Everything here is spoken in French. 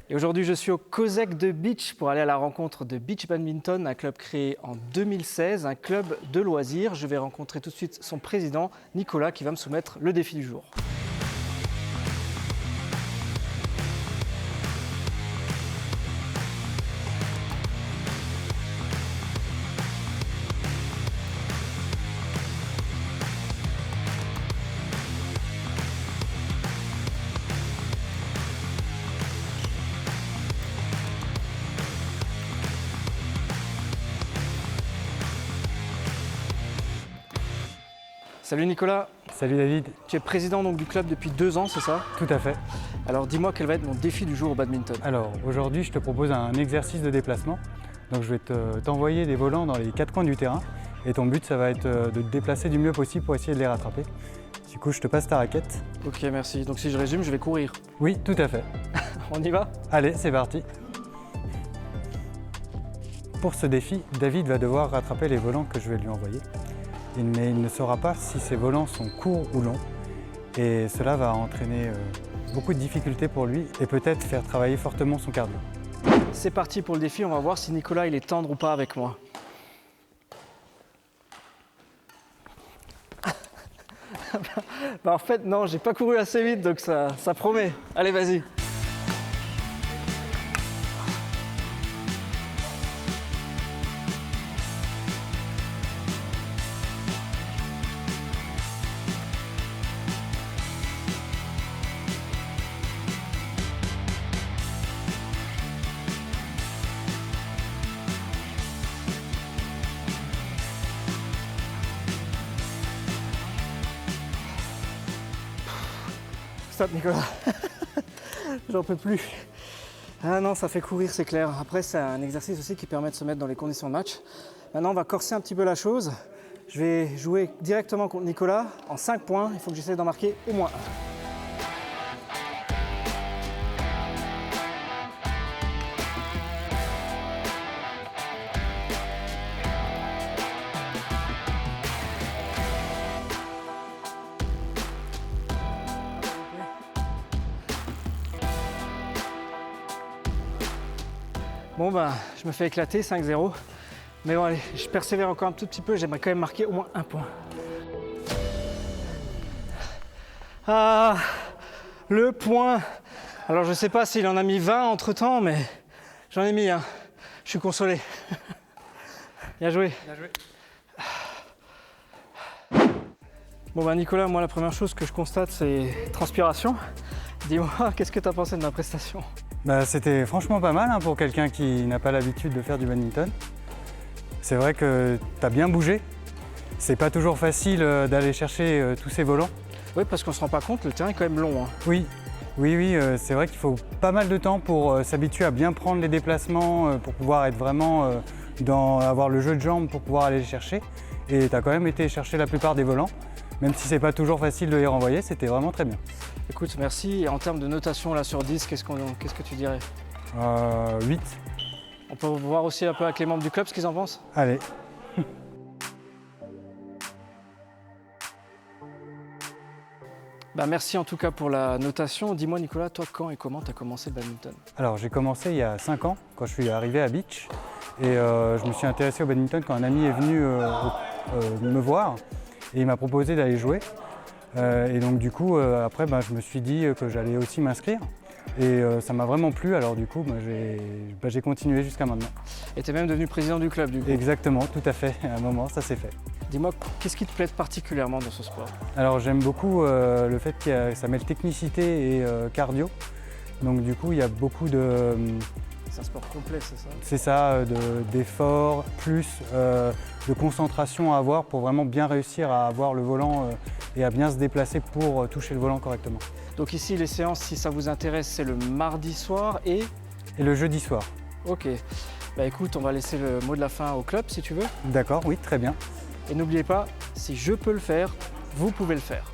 Et aujourd'hui, je suis au COSEC de Beach pour aller à la rencontre de Beach Badminton, un club créé en 2016, un club de loisirs. Je vais rencontrer tout de suite son président, Nicolas, qui va me soumettre le défi du jour. Salut Nicolas. Salut David. Tu es président donc, du club depuis 2 ans, c'est ça? Tout à fait. Alors dis-moi quel va être mon défi du jour au badminton. Alors aujourd'hui je te propose un exercice de déplacement. Donc je vais t'envoyer des volants dans les 4 coins du terrain et ton but ça va être de te déplacer du mieux possible pour essayer de les rattraper. Du coup je te passe ta raquette. Ok, merci. Donc si je résume, je vais courir. Oui, tout à fait. On y va? Allez, c'est parti. Pour ce défi, David va devoir rattraper les volants que je vais lui envoyer. Mais il ne saura pas si ces volants sont courts ou longs et cela va entraîner beaucoup de difficultés pour lui et peut-être faire travailler fortement son cardio. C'est parti pour le défi, on va voir si Nicolas il est tendre ou pas avec moi. En fait non, j'ai pas couru assez vite donc ça promet. Allez vas-y. Stop Nicolas, j'en peux plus. Ah non, ça fait courir, c'est clair. Après, c'est un exercice aussi qui permet de se mettre dans les conditions de match. Maintenant, on va corser un petit peu la chose. Je vais jouer directement contre Nicolas en 5 points. Il faut que j'essaie d'en marquer au moins 1. Bon ben, je me fais éclater, 5-0. Mais bon allez, je persévère encore un tout petit peu, j'aimerais quand même marquer au moins 1 point. Ah, le point. Alors je sais pas s'il en a mis 20 entre temps, mais j'en ai mis un. Je suis consolé. Bien joué. Bien joué. Bon ben Nicolas, moi la première chose que je constate c'est transpiration. Dis-moi, qu'est-ce que tu as pensé de ma prestation? C'était franchement pas mal pour quelqu'un qui n'a pas l'habitude de faire du badminton. C'est vrai que tu as bien bougé. C'est pas toujours facile d'aller chercher tous ces volants. Oui, parce qu'on se rend pas compte, le terrain est quand même long. Hein. Oui, c'est vrai qu'il faut pas mal de temps pour s'habituer à bien prendre les déplacements, pour pouvoir être vraiment avoir le jeu de jambes pour pouvoir aller les chercher. Et tu as quand même été chercher la plupart des volants. Même si c'est pas toujours facile de les renvoyer, c'était vraiment très bien. Écoute, merci. Et en termes de notation là sur 10, qu'est-ce que tu dirais? 8. On peut voir aussi un peu avec les membres du club ce qu'ils en pensent? Allez. Merci en tout cas pour la notation. Dis-moi Nicolas, toi quand et comment tu as commencé le badminton? Alors j'ai commencé il y a 5 ans quand je suis arrivé à Beach et je me suis intéressé au badminton quand un ami est venu me voir et il m'a proposé d'aller jouer. Et donc du coup après je me suis dit que j'allais aussi m'inscrire et ça m'a vraiment plu, alors du coup j'ai continué jusqu'à maintenant. Et tu es même devenu président du club du coup? Exactement, tout à fait, à un moment ça s'est fait. Dis-moi, qu'est-ce qui te plaît particulièrement dans ce sport? Alors j'aime beaucoup le fait que ça mêle technicité et cardio, donc du coup il y a beaucoup de... C'est un sport complet, c'est ça? C'est ça, d'efforts, plus de concentration à avoir pour vraiment bien réussir à avoir le volant et à bien se déplacer pour toucher le volant correctement. Donc ici, les séances, si ça vous intéresse, c'est le mardi soir et le jeudi soir. Ok. Écoute, on va laisser le mot de la fin au club si tu veux. D'accord, oui, très bien. Et n'oubliez pas, si je peux le faire, vous pouvez le faire.